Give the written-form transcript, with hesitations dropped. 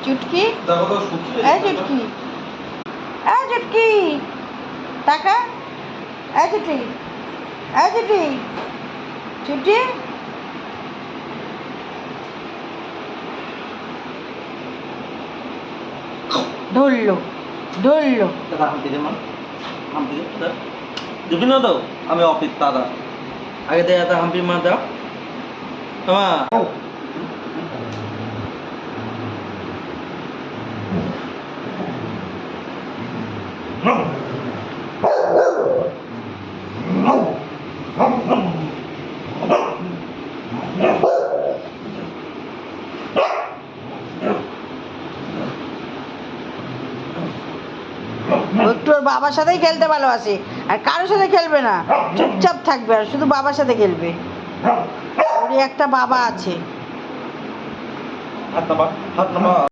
চুটকি এই চুটকি এই চুটকি টাকা এই চুটকি এই চুটকি চুটকি ধরলো ধরলো দিবি না তো আমি অফিস দাদা আগে দেয় এত হাম্পি মা দাও একটু ওর বাবার সাথেই খেলতে ভালোবাসে আর কারোর সাথে খেলবে না, চুপচাপ থাকবে আর শুধু বাবার সাথে খেলবে। ওরই একটা বাবা আছে। হাত নামা হাত নামা